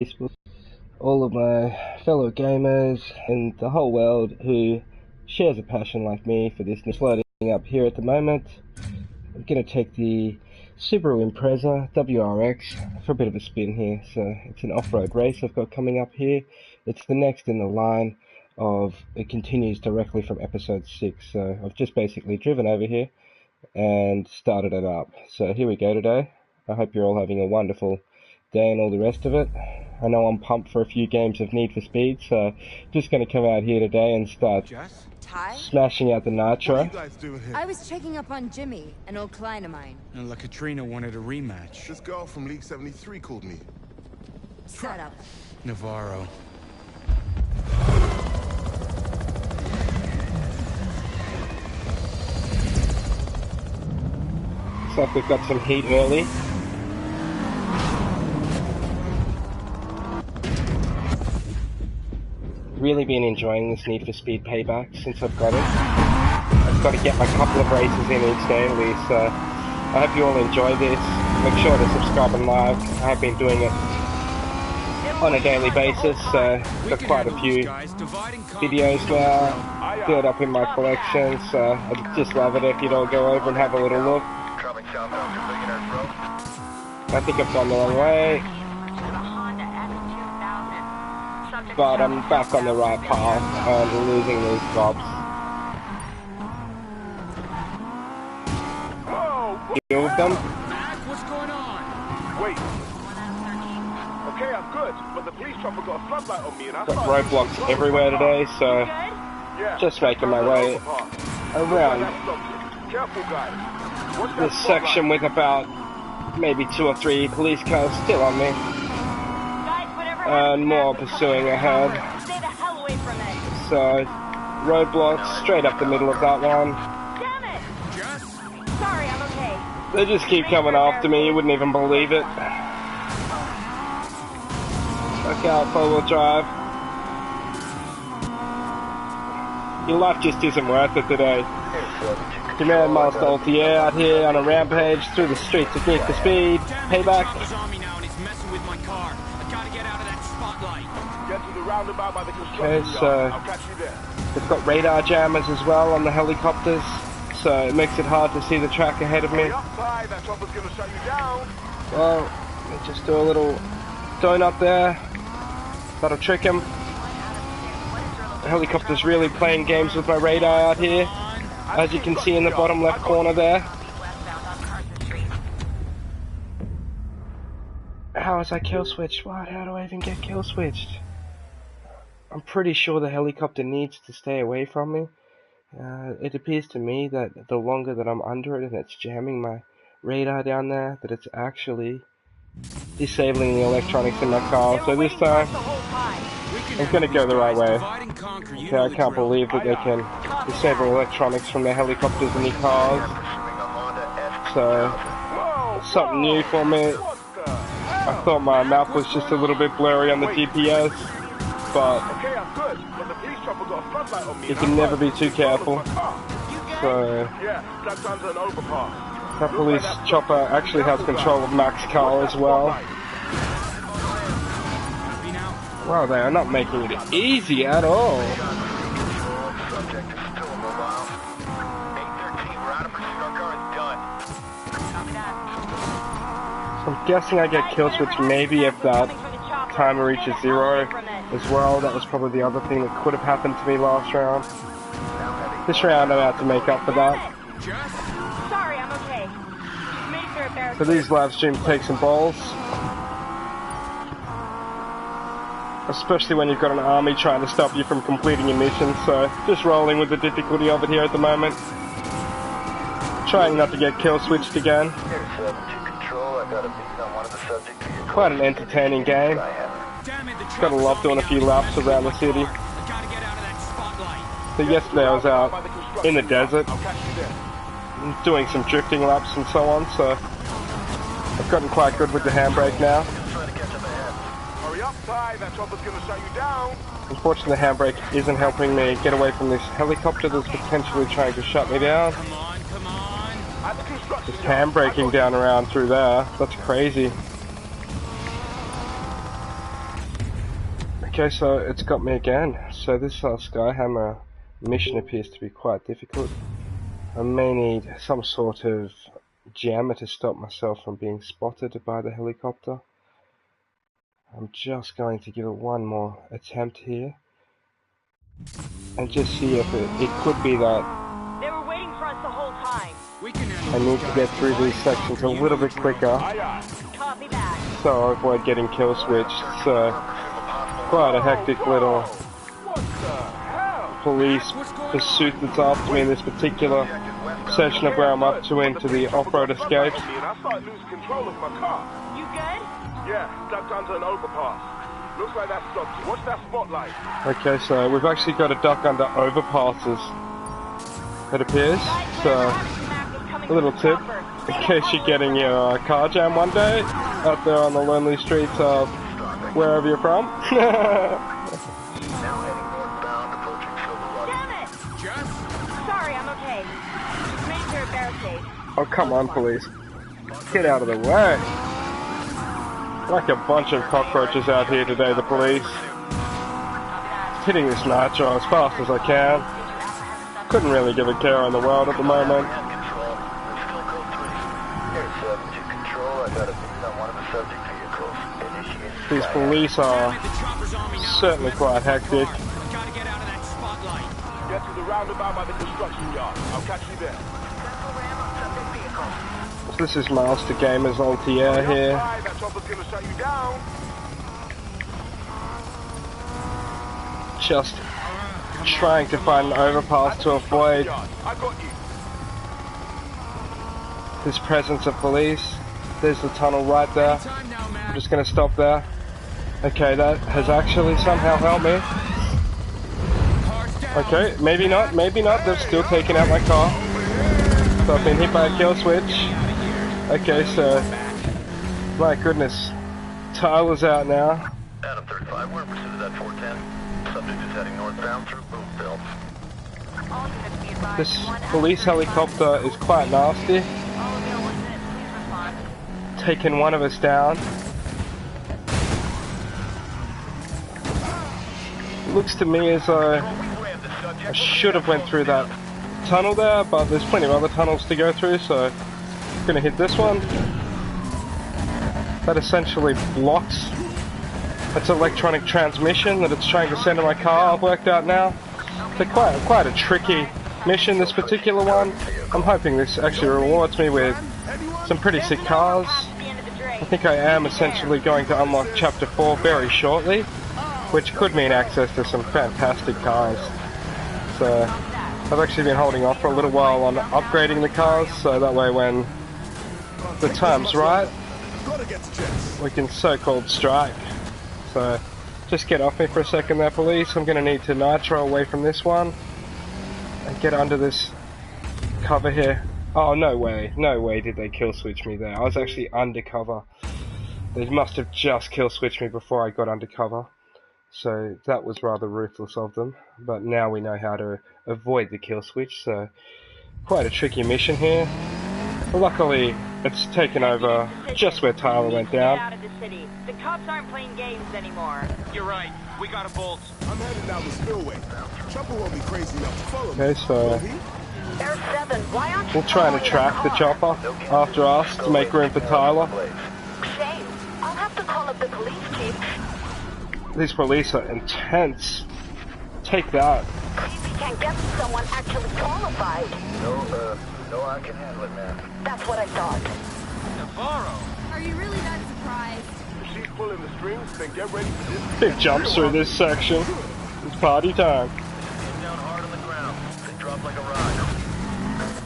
Facebook, all of my fellow gamers and the whole world who shares a passion like me for this. Floating up here at the moment. I'm going to take the Subaru Impreza WRX for a bit of a spin here. So it's an off-road race I've got coming up here. It's the next in the line of, it continues directly from episode 6. So I've just basically driven over here and started it up. So here we go today. I hope you're all having a wonderful day and all the rest of it. I know I'm pumped for a few games of Need for Speed, so just going to come out here today and start smashing out the nitro. What are you guys doing here? I was checking up on Jimmy, an old client of mine. And La Katrina wanted a rematch. This girl from League 73 called me. Set up. Navarro. Looks like we've got some heat early. Really been enjoying this Need for Speed Payback since I've got it. I've got to get my couple of races in each daily, so I hope you all enjoy this. Make sure to subscribe and like. I have been doing it on a daily basis, so got quite a few videos now built up in my collection, so I just love it if you'd all go over and have a little look. I think I've gone the wrong way, but I'm back on the right path and losing these drops. Deal with them. What's going on? Wait. Okay, I'm good, but the police chopper got a floodlight on me and I Got roadblocks everywhere today, so just making my way around Careful, guys. this section with about maybe 2 or 3 police cars still on me. And more pursuing ahead. Stay the hell away from it. So, roadblocks straight up the middle of that one. Damn it! Sorry, I'm okay. They just keep coming after me, you wouldn't even believe it. Look out, 4-wheel drive. Your life just isn't worth it today. Command Master ULTIAIR out here on a rampage through the streets of Need for Speed Payback. Okay, so they've got radar jammers as well on the helicopters, so it makes it hard to see the track ahead of me. Well, let me just do a little donut there. That'll trick him. The helicopter's really playing games with my radar out here, as you can see in the bottom left corner there. How is I kill switched? What? How do I even get kill switched? I'm pretty sure the helicopter needs to stay away from me. It appears to me that the longer that I'm under it and it's jamming my radar down there, that it's actually disabling the electronics in my car. So this time, I'm going to go the right way. Okay, I can't believe that they can disable electronics from their helicopters in the cars. So, something new for me. I thought my map was just a little bit blurry on the GPS, but you can never be too careful. So, that police chopper actually has control of Mac's car as well. Wow, they are not making it easy at all. So I'm guessing I get kill switch maybe if that timer reaches 0 as well. That was probably the other thing that could have happened to me last round. This round I'm out to make up for that. Sorry, I'm okay. So these live streams take some balls. Especially when you've got an army trying to stop you from completing your mission, so just rolling with the difficulty of it here at the moment. Trying not to get kill switched again. Quite an entertaining game. Gotta love doing a few laps around the city. So yesterday I was out in the desert, doing some drifting laps and so on, so I've gotten quite good with the handbrake now. Unfortunately, the handbrake isn't helping me get away from this helicopter that's potentially trying to shut me down. Just handbraking down around through there. That's crazy. Okay, so it's got me again. So this Skyhammer mission appears to be quite difficult. I may need some sort of jammer to stop myself from being spotted by the helicopter. I'm just going to give it one more attempt here and just see if it could be that They were waiting for us the whole time. I need to get through these sections a little bit quicker Copy that. so I avoid getting kill switched. So quite a hectic little police pursuit that's after me in this particular section of where I'm up to into the off-road escapes. I started losing control of my car. You good? Yeah, ducked onto an overpass. Looks like that stopped you. What's that spotlight? Okay, so we've actually got to duck under overpasses, it appears. So a little tip, in case you're getting your car jam one day out there on the lonely streets of wherever you're from. Damn it! Sorry, I'm okay. Just made sure a barricade. Oh, come on, police. Get out of the way. Like a bunch of cockroaches out here today, the police. Hitting this nitro as fast as I can. Couldn't really give a care in the world at the moment. These police are certainly quite hectic. Get to the roundabout by the construction yard. I'll catch you there. This is Master Gamer's ULTIAIR here. That chopper's gonna shut you down. Just trying to find an overpass to avoid I got you. this presence of police. There's the tunnel right there. I'm just going to stop there. Okay, that has actually somehow helped me. Okay, maybe not, maybe not. They've still taken out my car. So I've been hit by a kill switch. Okay, so my goodness, Tyler's out now. Adam 35, we're in pursuit of that 410. Subject is heading northbound through Boomville. This police helicopter is quite nasty. Taking one of us down. Looks to me as though I should have went through that tunnel there, but there's plenty of other tunnels to go through, so I'm gonna hit this one. That essentially blocks its electronic transmission that it's trying to send to my car. I've worked out now. So quite a tricky mission, this particular one. I'm hoping this actually rewards me with some pretty sick cars. I think I am essentially going to unlock Chapter 4 very shortly, which could mean access to some fantastic cars. So I've actually been holding off for a little while on upgrading the cars, so that way when the time's right, we can so-called strike. So just get off me for a second there, police. I'm going to need to nitro away from this one and get under this cover here. Oh, no way did they kill switch me there. I was actually undercover. They must have just kill switched me before I got undercover. So that was rather ruthless of them. But now we know how to avoid the kill switch, so quite a tricky mission here. But luckily, it's taken over just where Tyler went down. Out of the city. The cops aren't playing games anymore. You're right. We got a bolt. I'm headed down the spillway. Chopper won't be crazy enough to follow me. Okay, so Air 7, why aren't you we'll try and attract the chopper after us to make room for Tyler. Shame. I'll have to call up the police chief. These police are intense. Take that. See if we can get someone actually qualified. No, I can handle it, man. That's what I thought. Navarro. Are you really that surprised? If she's pulling the strings, then get ready for this. Big jumps through this section. It's party time. Get down hard on the ground. They drop like a rock.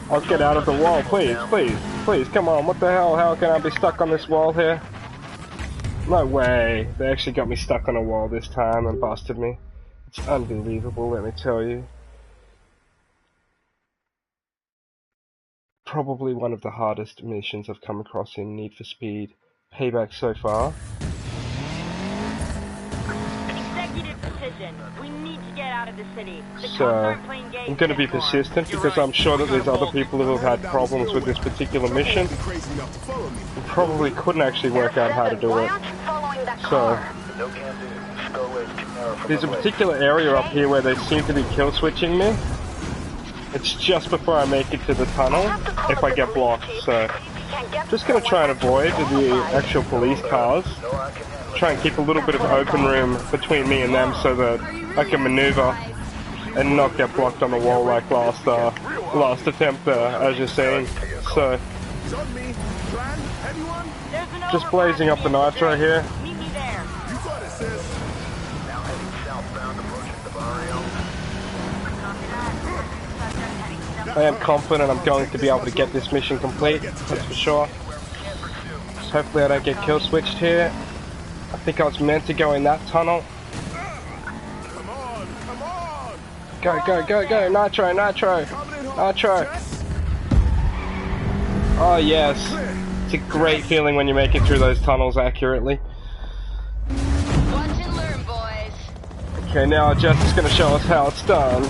I'll get out of the wall, please, please, please, come on, what the hell, how can I be stuck on this wall here? No way, they actually got me stuck on a wall this time and busted me. It's unbelievable, let me tell you. Probably one of the hardest missions I've come across in Need for Speed Payback so far. Executive decision. We need to get out of the city. The cops So, aren't playing games I'm going to be anymore. persistent because I'm sure that there's other people who have had problems with this particular mission and probably couldn't actually work out how to do it. Why aren't you following that So, car? No can do. There's a particular area up here where they seem to be kill switching me. It's just before I make it to the tunnel, if I get blocked, so just gonna try and avoid the actual police cars. Try and keep a little bit of open room between me and them so that I can maneuver and not get blocked on the wall like last attempt as you're seeing. So just blazing up the nitro here. Meet me there. I am confident I'm going to be able to get this mission complete, that's for sure. So hopefully I don't get kill switched here. I think I was meant to go in that tunnel. Go, go, go, go! Nitro, nitro! Nitro! Oh yes! It's a great feeling when you make it through those tunnels accurately. Watch and learn, boys. Okay, now Jess is going to show us how it's done.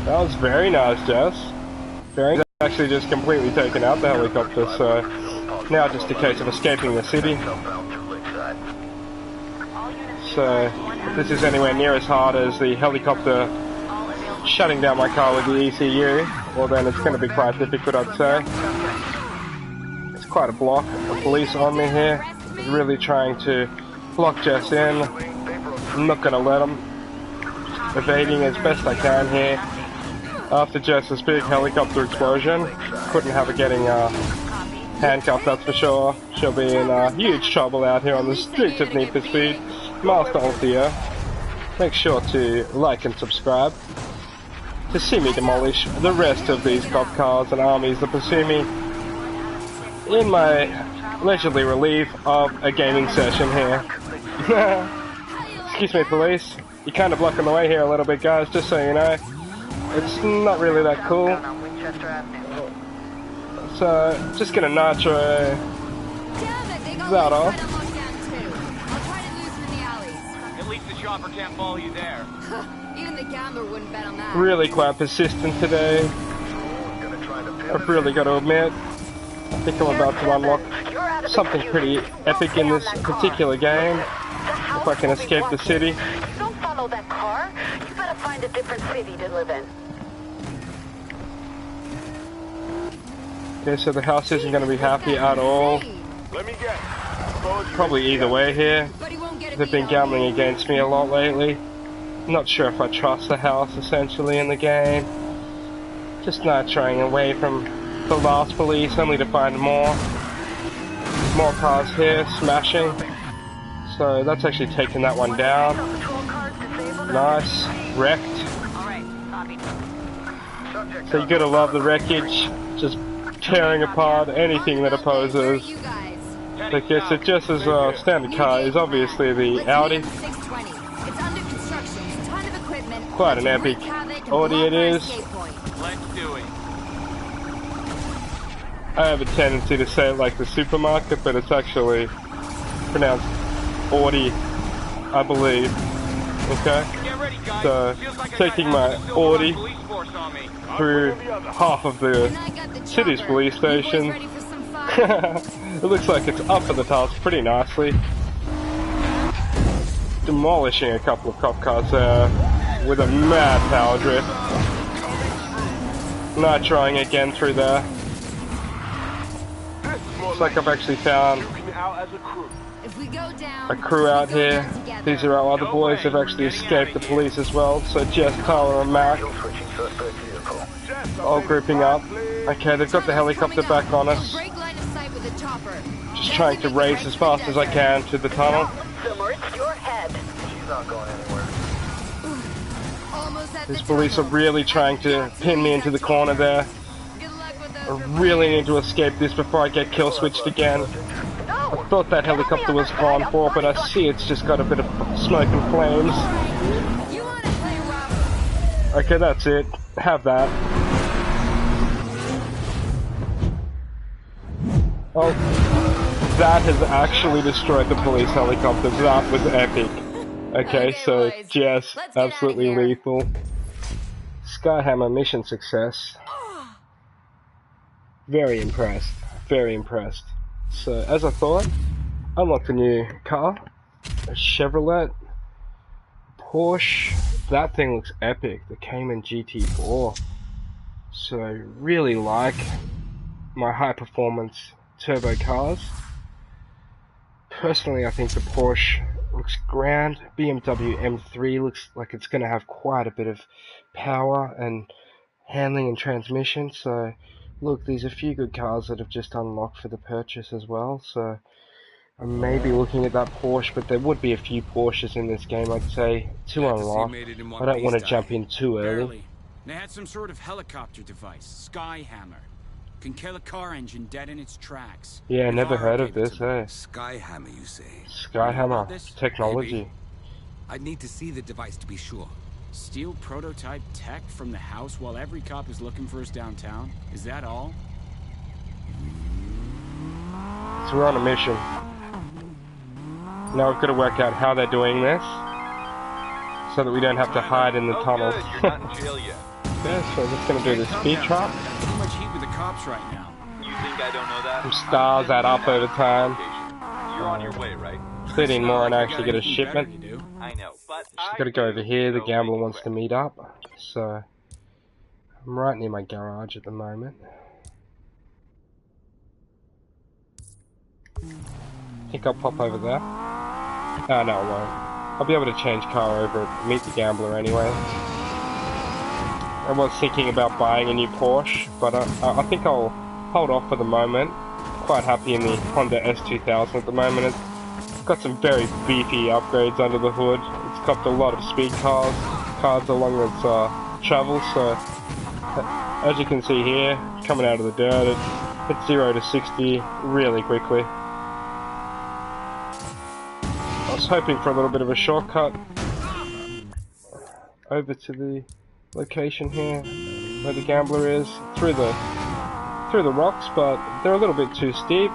That was very nice, Jess. Very nice. Actually just completely taken out the helicopter, so now just a case of escaping the city. So if this is anywhere near as hard as the helicopter shutting down my car with the ECU, well then it's going to be quite difficult, I'd say. It's quite a block of police on me here, really trying to block Jess in. I'm not going to let them. Evading as best I can here. After Jess's big helicopter explosion, couldn't have her getting handcuffed, that's for sure. She'll be in huge trouble out here on the streets of Need for Speed. Master ULTIAIR. Make sure to like and subscribe to see me demolish the rest of these cop cars and armies that pursue me in my leisurely relief of a gaming session here. Excuse me, police. You're kind of blocking the way here a little bit, guys, just so you know. It's not really that cool. So, just gonna nitro that off. At least the chopper can't follow you there. Even the gambler wouldn't bet on that. Really quite persistent today. I've really got to admit. I think I'm about to unlock something pretty epic in this particular game. If I can escape the city. Don't follow that car. You better find a different city to live in. Okay, so the house isn't going to be happy at all. Let me guess. Probably either way here. They've been gambling against me a lot lately. Not sure if I trust the house essentially in the game. Just not trying away from the last police, only to find more cars here smashing. So that's actually taken that one down. Nice, wrecked. So you gotta love the wreckage, just tearing apart anything that opposes. I guess it just as a standard car is obviously the Audi. Quite an epic Audi it is. Let's do it. I have a tendency to say it like the supermarket, but it's actually pronounced Audi, I believe. Okay? So, taking my Audi through half of the city's police station. It looks like it's up for the task pretty nicely. Demolishing a couple of cop cars there with a mad power drift. Nitroing again through there. Looks like I've actually found a crew out here. These are our other boys. They've actually escaped the police as well. So Jess, Tyler and Mac all grouping up. Okay, they've got the helicopter back on us. Just trying to race as fast as I can to the tunnel. These police are really trying to pin me into the corner there. I really need to escape this before I get kill switched again. I thought that helicopter was gone for, but I see it's just got a bit of smoke and flames. Okay, that's it. Have that. Oh, that has actually destroyed the police helicopter. That was epic. Okay, so Jess, absolutely lethal. Skyhammer mission success. Very impressed. Very impressed. So, as I thought, unlocked a new car, a Chevrolet, Porsche. That thing looks epic, the Cayman GT4. So really like my high performance turbo cars. Personally, I think the Porsche looks grand. BMW M3 looks like it's going to have quite a bit of power and handling and transmission. So look, there's a few good cars that have just unlocked for the purchase as well. So I may be looking at that Porsche, but there would be a few Porsches in this game, I'd say, to unlock. I don't want to jump in too early. They had some sort of helicopter device, Skyhammer. Can kill a car engine dead in its tracks. Yeah, never heard of this, eh? Skyhammer, you say? Skyhammer technology. Maybe. I'd need to see the device to be sure. Steal prototype tech from the house while every cop is looking for us downtown? Is that all? So we're on a mission. Now we've got to work out how they're doing this, so that we don't have to hide in the tunnels. You're not in jail yet. Yeah, so we're just going to do the speed trap. Too much heat with the cops right now. You think I don't know that? Some stars add up over time. You're on your way, right? 13 more and I actually get a shipment. I know, but Just got to go over here. The gambler wants to meet up, so I'm right near my garage at the moment. I think I'll pop over there. Oh no, I won't. I'll be able to change car over and meet the gambler anyway. I was thinking about buying a new Porsche, but I think I'll hold off for the moment. Quite happy in the Honda S2000 at the moment. It's got some very beefy upgrades under the hood. It's got a lot of speed cards along its travel, so as you can see here, coming out of the dirt, it hits 0 to 60 really quickly. I was hoping for a little bit of a shortcut over to the location here where the gambler is, through the rocks, but they're a little bit too steep.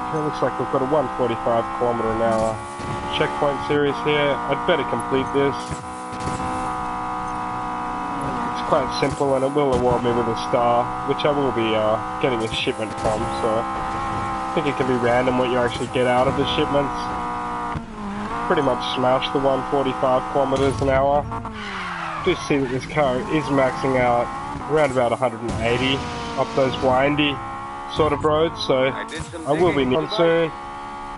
It looks like we've got a 145km/h checkpoint series here. I'd better complete this. It's quite simple and it will award me with a star, which I will be getting a shipment from, so I think it can be random what you actually get out of the shipments. Pretty much smashed the 145km/h. Do see that this car is maxing out around about 180 up those windy sort of roads, so I will be near soon,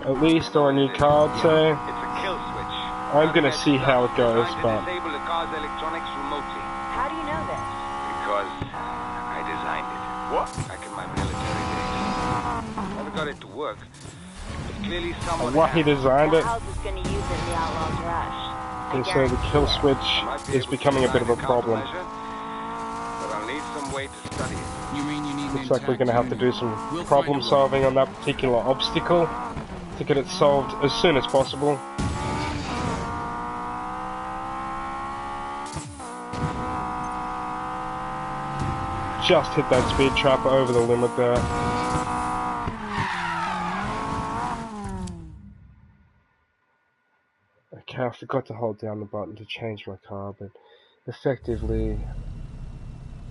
at least, or a new car, so I'm gonna see how it goes, but How do you know this? Because I designed it. What? Back in my military days. Never got it to work. But clearly someone what he designed it. Who else is going to use it in the Outlaws Rush? And so the kill switch is becoming a bit of a problem. But I'll need some way to study it. You mean you need Looks like we're going to have to do some problem solving on that particular obstacle to get it solved as soon as possible. Just hit that speed trap over the limit there. Okay, I forgot to hold down the button to change my car, but effectively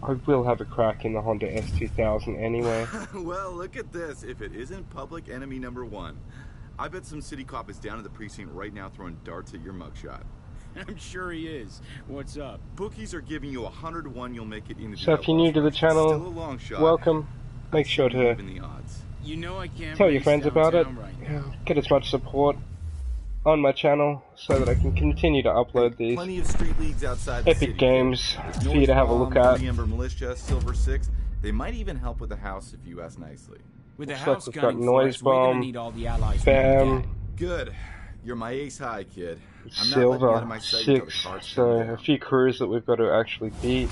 I will have a crack in the Honda S2000 anyway. Well, look at this. If it isn't public enemy #1. I bet some city cop is down at the precinct right now throwing darts at your mugshot. I'm sure he is. What's up? Bookies are giving you 100 to 1 you'll make it into the So if you're new to the channel, Still a long shot. welcome. Make sure to Even the odds. You know I can't tell your race friends about it. downtown right now. Get as much support on my channel so that I can continue to upload these Plenty of street leagues outside the epic city. games There's for you to have a look at. Green Ember Militia, Silver 6. They might even help with the house if you ask nicely. With the Looks like house we've got gunning for Noise us, we're gonna Bomb, need all the allies we can Bam, get. Good. You're my ace high, kid. I'm not letting you out Silver of my sight until the 6, cards so come down. a few crews that we've got to actually beat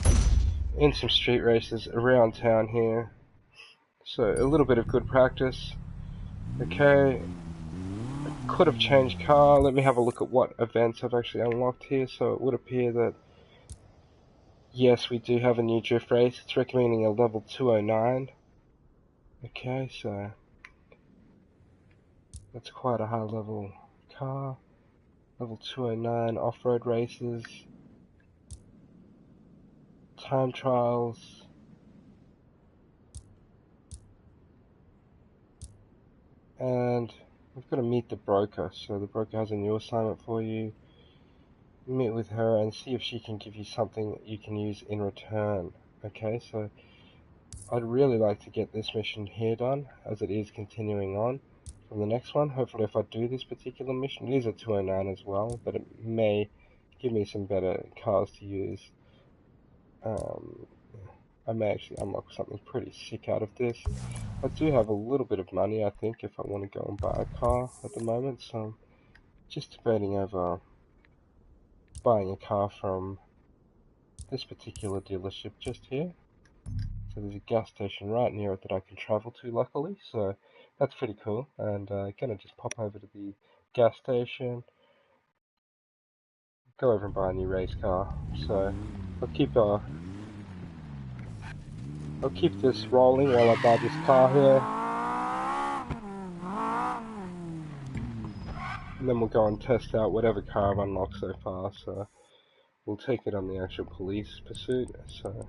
in some street races around town here. So a little bit of good practice. Okay, I could have changed car. Let me have a look at what events I've actually unlocked here. So it would appear that yes, we do have a new drift race. It's recommending a level 209. Okay, so that's quite a high level car. Level 209 off-road races, time trials, and we've got to meet the broker. So the broker has a new assignment for you. Meet with her and see if she can give you something that you can use in return. Okay, so I'd really like to get this mission here done, as it is continuing on from the next one. Hopefully if I do this particular mission, it is a 209 as well, but it may give me some better cars to use. I may actually unlock something pretty sick out of this. I do have a little bit of money, I think, if I want to go and buy a car at the moment, so I'm just debating over buying a car from this particular dealership just here. So there's a gas station right near it that I can travel to, luckily, so that's pretty cool. And gonna just pop over to the gas station, go over and buy a new race car. So I'll keep this rolling while I buy this car here, and then we'll go and test out whatever car I've unlocked so far. So we'll take it on the actual police pursuit. So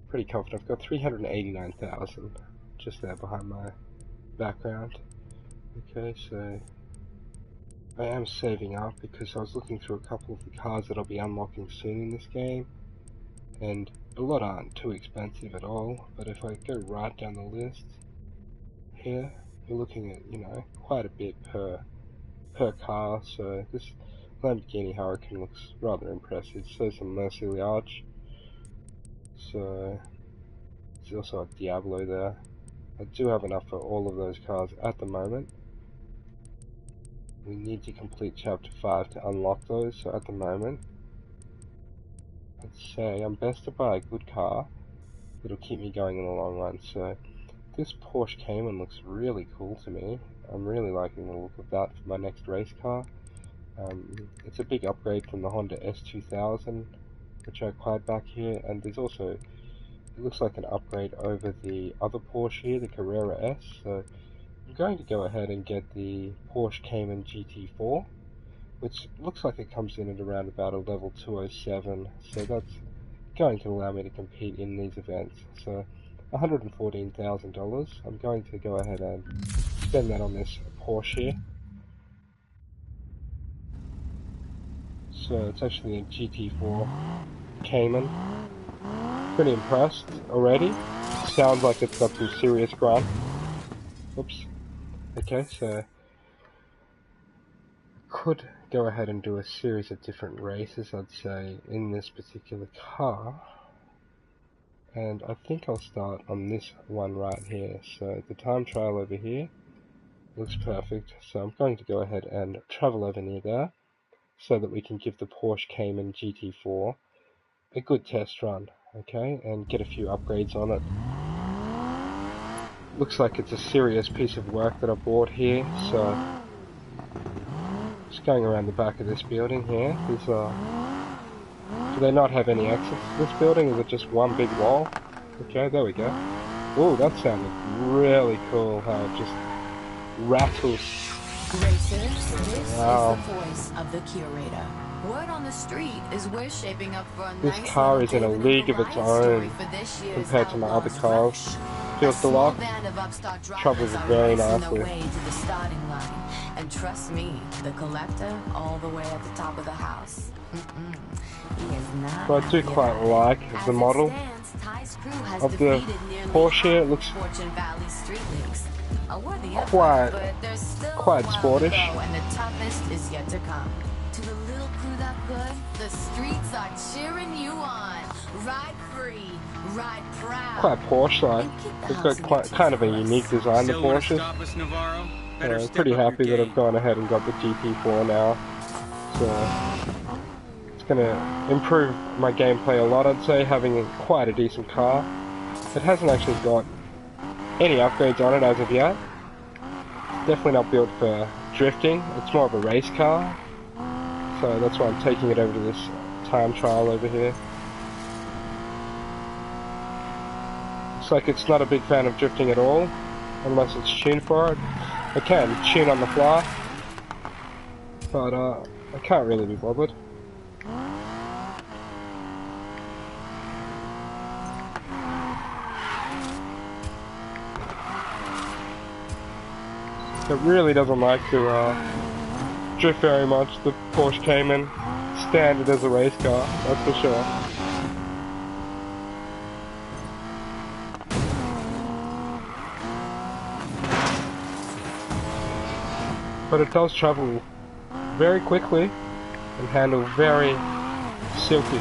pretty confident. I've got 389,000 just there behind my background. Okay, so I am saving up because I was looking through a couple of the cars that I'll be unlocking soon in this game, and a lot aren't too expensive at all. But if I go right down the list here, you're looking at, you know, quite a bit per car. So this Lamborghini Huracan looks rather impressive. So some Murcielago. So there's also a Diablo there. I do have enough for all of those cars at the moment. We need to complete chapter 5 to unlock those, so at the moment I'd say I'm best to buy a good car that'll keep me going in the long run. So this Porsche Cayman looks really cool to me. I'm really liking the look of that for my next race car. It's a big upgrade from the Honda S2000, which I acquired back here, and there's also, it looks like an upgrade over the other Porsche here, the Carrera S. So I'm going to go ahead and get the Porsche Cayman GT4, which looks like it comes in at around about a level 207, so that's going to allow me to compete in these events. So $114,000, I'm going to go ahead and spend that on this Porsche here. So it's actually a GT4 Cayman. Pretty impressed already. Sounds like it's got some serious grunt. Oops. Okay, so could go ahead and do a series of different races, I'd say, in this particular car. And I think I'll start on this one right here. So the time trial over here looks perfect. So I'm going to go ahead and travel over near there so that we can give the Porsche Cayman GT4 a good test run, okay, and get a few upgrades on it. Looks like it's a serious piece of work that I bought here. So just going around the back of this building here. Do they not have any exits to this building? Is it just one big wall? Okay, there we go. Oh, that sounded really cool, how it just rattles. Racers, this Wow. is the voice of the curator. Word on the street is we're shaping up for a This nice car is in a David league and of its Goliath story own for this year's compared to my other Outlaws cars. Rush. Feels A the small lock. band of upstart Travels drivers are very racing nicely. their way to the starting line. And trust me, the collector, all the way at the top of the house. He is not. So I do quite like the model of the Porsche. It looks quite sportish. And the toughest is yet to come. To the little crew that could, the streets are cheering you on. Ride free, ride proud. Quite Porsche-like. It's got quite kind of a unique design, the Porsche. I'm pretty happy that I've gone ahead and got the GT4 now. So it's going to improve my gameplay a lot, I'd say, having quite a decent car. It hasn't actually got any upgrades on it as of yet. It's definitely not built for drifting. It's more of a race car. So that's why I'm taking it over to this time trial over here. Looks like it's not a big fan of drifting at all, unless it's tuned for it. I can tune on the fly, but I can't really be bothered. It really doesn't like to drift very much, the Porsche Cayman. Standard as a race car, that's for sure. But it does travel very quickly and handle very silky.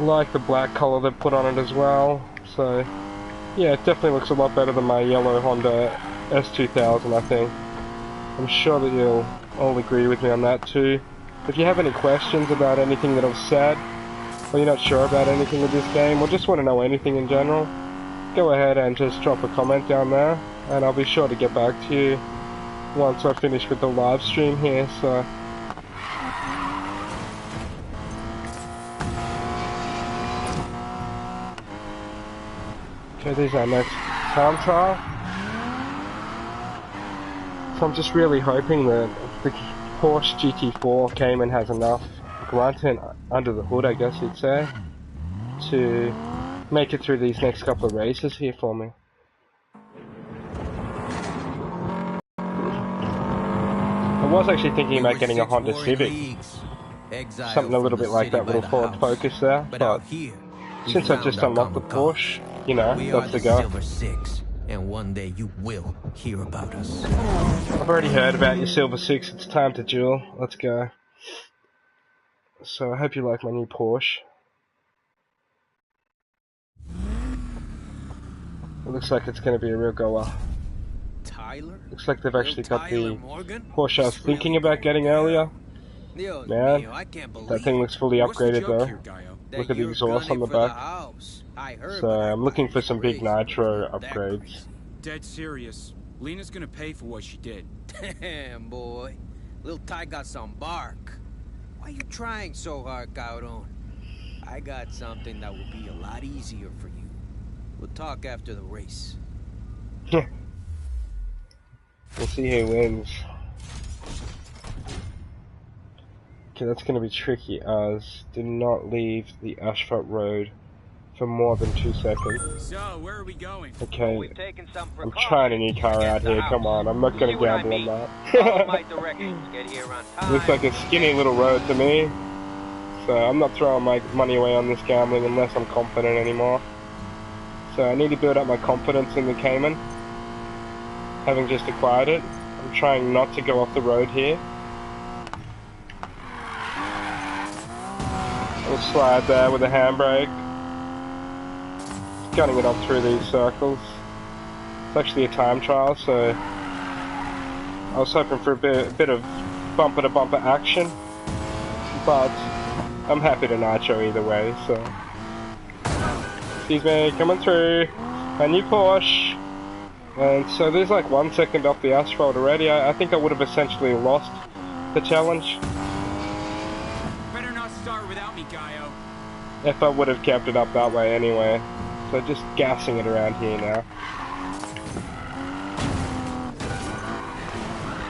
Like the black color they put on it as well, so yeah, it definitely looks a lot better than my yellow Honda S2000, I think. I'm sure that you'll all agree with me on that too. If you have any questions about anything that I've said, or you're not sure about anything with this game, or just want to know anything in general, go ahead and just drop a comment down there, and I'll be sure to get back to you once I finish with the live stream here, so... Okay, there's our next time trial. So I'm just really hoping that the Porsche GT4 Cayman has enough grunt under the hood, I guess you'd say, to make it through these next couple of races here for me. I was actually thinking about getting a Honda Civic, something a little bit like that little Ford Focus there, but since I've just unlocked the Porsche, you know, that's the go. And one day you will hear about us. I've already heard about your Silver 6, it's time to duel, let's go. So I hope you like my new Porsche. It looks like it's going to be a real goer. Tyler? Looks like they've actually got the Porsche I was thinking about getting earlier. Man, that thing looks fully upgraded though. Look at the exhaust on the back. So I'm looking for some big nitro upgrades. Dead serious. Lena's gonna pay for what she did. Damn, boy. Little Ty got some bark. Why you trying so hard, Caron? I got something that will be a lot easier for you. We'll talk after the race. We'll see who wins. Okay, that's going to be tricky as do not leave the asphalt road for more than 2 seconds. So, where are we going? Okay, I'm trying a new car out here, come on, I'm not going to gamble on that. Looks like a skinny little road to me, so I'm not throwing my money away on this gambling unless I'm confident anymore. So I need to build up my confidence in the Cayman, having just acquired it. I'm trying not to go off the road here. We'll slide there with a handbrake. Gunning it up through these circles. It's actually a time trial, so I was hoping for a bit of bumper to bumper action, but I'm happy to nitro either way, so. Excuse me, coming through. My new Porsche. And so there's like 1 second off the asphalt already. I think I would have essentially lost the challenge. Better not start without me, Gaio. If I would have kept it up that way anyway. So just gassing it around here now.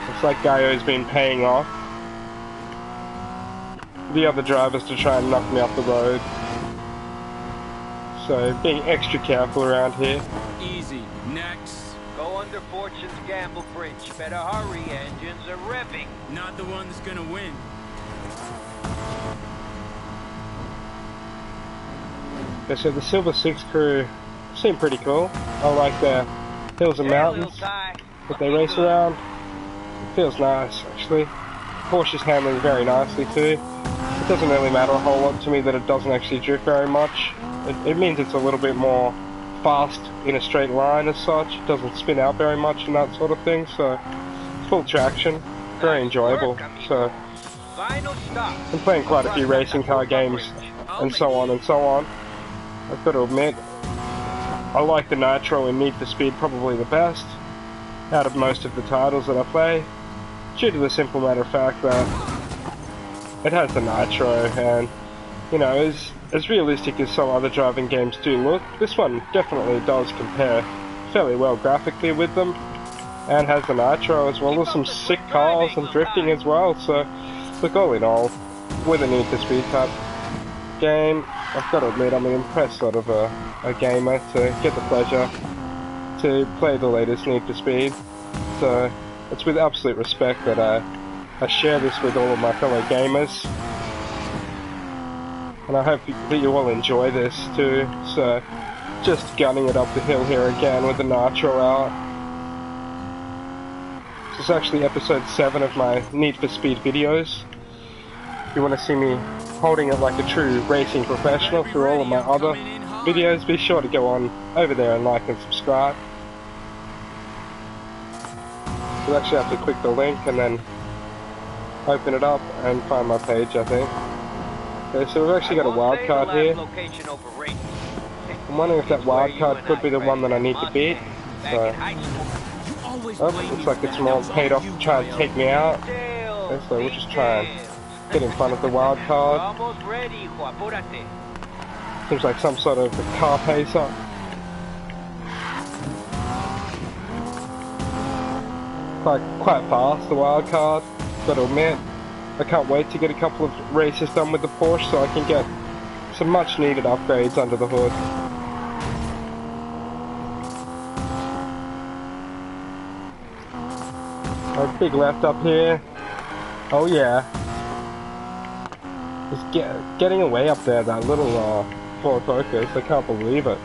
Looks like Gaio's been paying off the other drivers to try and knock me off the road. So being extra careful around here. Easy. Next. Go under Fortune's Gamble Bridge. Better hurry, engines are revving. Not the one that's gonna win. Okay, so the Silver 6 crew seem pretty cool. I like their hills and mountains that they race around. It feels nice, actually. Porsche's handling very nicely too. It doesn't really matter a whole lot to me that it doesn't actually drift very much. It means it's a little bit more fast in a straight line as such. It doesn't spin out very much and that sort of thing, so full traction, very enjoyable. So I'm playing quite a few racing car games and so on and so on. I've got to admit, I like the Nitro in Need for Speed probably the best out of most of the titles that I play, due to the simple matter of fact that it has the Nitro, and you know, as realistic as some other driving games do look, this one definitely does compare fairly well graphically with them, and has the Nitro as well as some sick cars and drifting as well. So look, all in all, with a Need for Speed type game. I've got to admit, I'm an impressed sort of a gamer to get the pleasure to play the latest Need for Speed. So it's with absolute respect that I share this with all of my fellow gamers. And I hope that you all enjoy this too. So just gunning it up the hill here again with the nitro out. This is actually episode 7 of my Need for Speed videos. If you want to see me holding it like a true racing professional through all of my other videos, be sure to go on over there and like and subscribe. You actually have to click the link and then open it up and find my page, I think. Okay, so we've actually got a wildcard here. I'm wondering if that wildcard could be the one that I need to beat. So, oh, looks like it's more paid off to try and take me out. Okay, so we'll just try and get in front of the wildcard. Seems like some sort of a car pacer. Quite fast, the wildcard, got to admit. I can't wait to get a couple of races done with the Porsche so I can get some much needed upgrades under the hood. A big left up here. Oh yeah. Just getting away up there, that little Ford Focus, I can't believe it.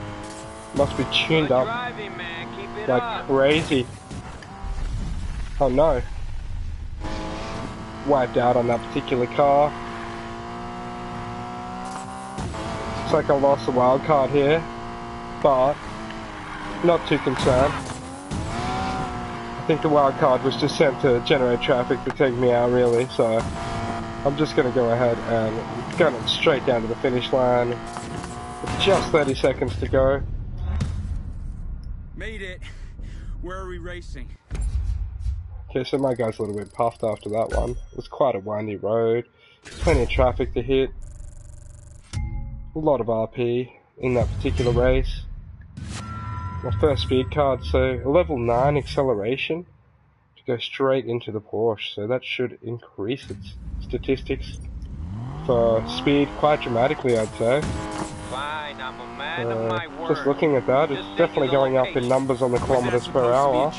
Must be tuned up like crazy. Oh no. Wiped out on that particular car. Looks like I lost the wild card here, but not too concerned. I think the wild card was just sent to generate traffic to take me out really, so I'm just going to go ahead and gun it straight down to the finish line with just 30 seconds to go. Made it. Where are we racing? Okay, so my guy's a little bit puffed after that one. It was quite a windy road, plenty of traffic to hit, a lot of RP in that particular race. My first speed card, so a level 9 acceleration to go straight into the Porsche, so that should increase its statistics for speed quite dramatically, I'd say. Fine, I'm a man of my word. Just looking at that, it's definitely going up in numbers on the kilometers per hour.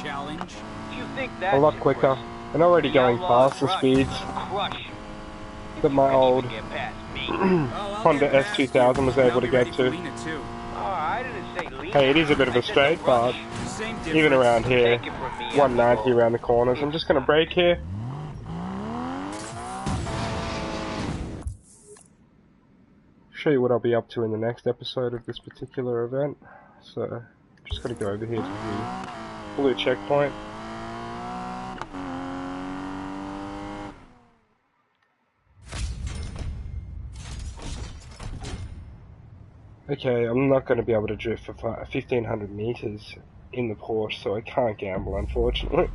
A lot quicker, and already going past the speeds that my old Honda S2000 was able to get to. Hey, it is a bit of a straight, but even around here, 190 around the corners. I'm just going to brake here. Show you what I'll be up to in the next episode of this particular event. So, just got to go over here to the blue checkpoint. Okay, I'm not going to be able to drift for 1500 meters in the Porsche, so I can't gamble, unfortunately.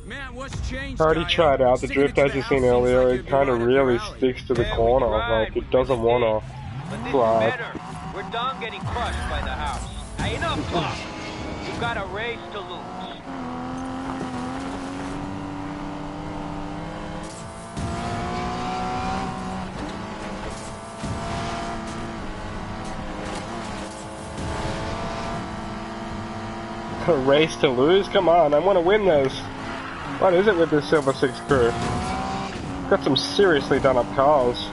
Man, what's changed, I already tried out the drift, as you seen earlier. It kind of really sticks to the corner, like it doesn't want to glide. We're done getting crushed by the house. Now, enough talk. We've got a race to lose. A race to lose? Come on, I want to win this. What is it with this Silver 6 crew? Got some seriously done up cars.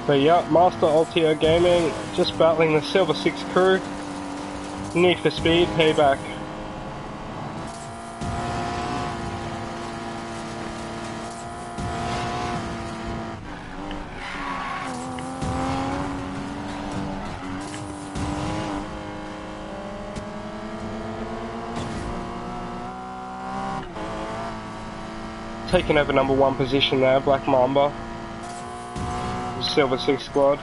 But yeah, Master ULTIAIR Gaming, just battling the Silver 6 crew. Need for Speed Payback. Taking over number 1 position there, Black Mamba. Silver 6 squad.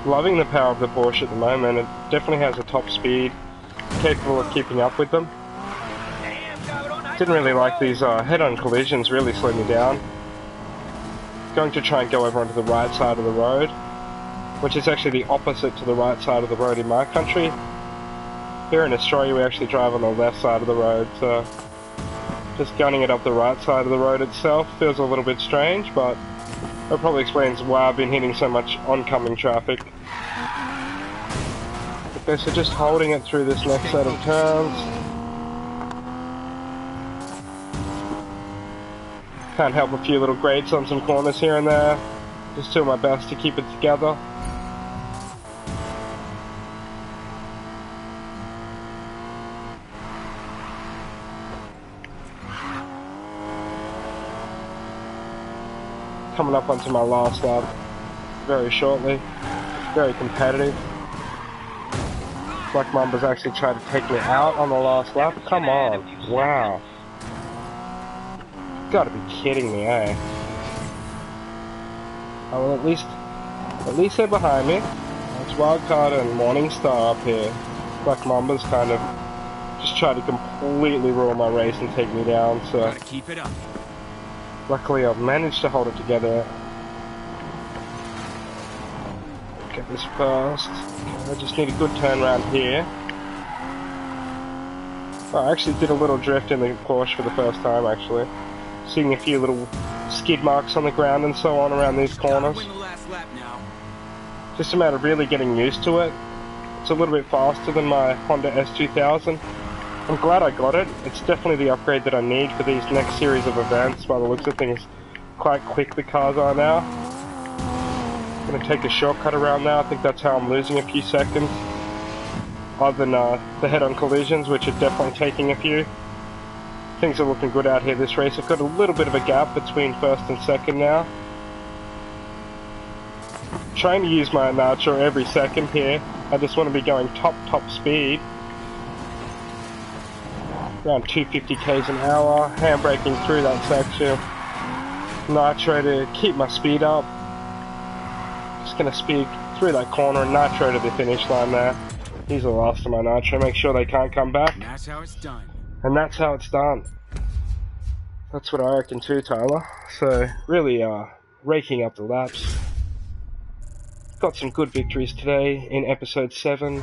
Loving the power of the Porsche at the moment. It definitely has a top speed, capable of keeping up with them. Didn't really like these head-on collisions, really slowed me down. Going to try and go over onto the right side of the road, which is actually the opposite to the right side of the road in my country. Here in Australia we actually drive on the left side of the road, so just gunning it up the right side of the road itself feels a little bit strange, but that probably explains why I've been hitting so much oncoming traffic. Okay, so just holding it through this next set of turns. Can't help a few little grates on some corners here and there. Just do my best to keep it together. Coming up onto my last lap very shortly. Very competitive. Black Mamba's actually tried to take me out on the last lap. Come on. Wow. Gotta be kidding me, eh? Oh, well, at least they're behind me. It's Wildcard and Morningstar up here. Black Mamba's kind of just tried to completely ruin my race and take me down, so... Gotta keep it up. Luckily I've managed to hold it together. Get this past. I just need a good turn around here. Oh, I actually did a little drift in the Porsche for the first time, actually. Seeing a few little skid marks on the ground and so on around these corners. Win the last lap now. Just a matter of really getting used to it. It's a little bit faster than my Honda S2000. I'm glad I got it. It's definitely the upgrade that I need for these next series of events. By the looks of things, quite quick the cars are now. I'm going to take a shortcut around now. I think that's how I'm losing a few seconds. Other than the head-on collisions, which are definitely taking a few. Things are looking good out here this race. I've got a little bit of a gap between first and second now. Trying to use my nitro every second here. I just want to be going top speed. Around 250 k's an hour, handbraking through that section. Nitro to keep my speed up. Just gonna speed through that corner and nitro to the finish line there. He's the last of my nitro, make sure they can't come back. And that's how it's done. And that's how it's done. That's what I reckon too, Tyler. So, really raking up the laps. Got some good victories today in episode 7.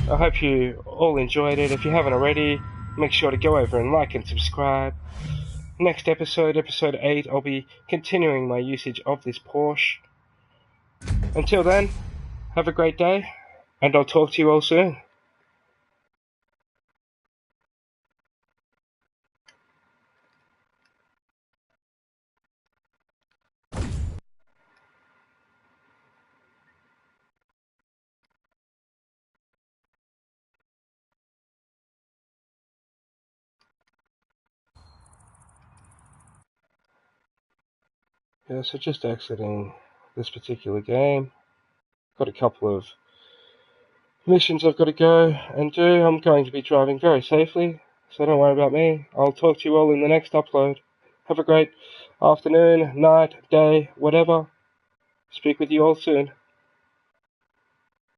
I hope you all enjoyed it. If you haven't already, make sure to go over and like and subscribe. Next episode, episode 8, I'll be continuing my usage of this Porsche. Until then, have a great day, and I'll talk to you all soon. Yeah, so just exiting this particular game. Got a couple of missions I've got to go and do. I'm going to be driving very safely, so don't worry about me. I'll talk to you all in the next upload. Have a great afternoon, night, day, whatever. Speak with you all soon.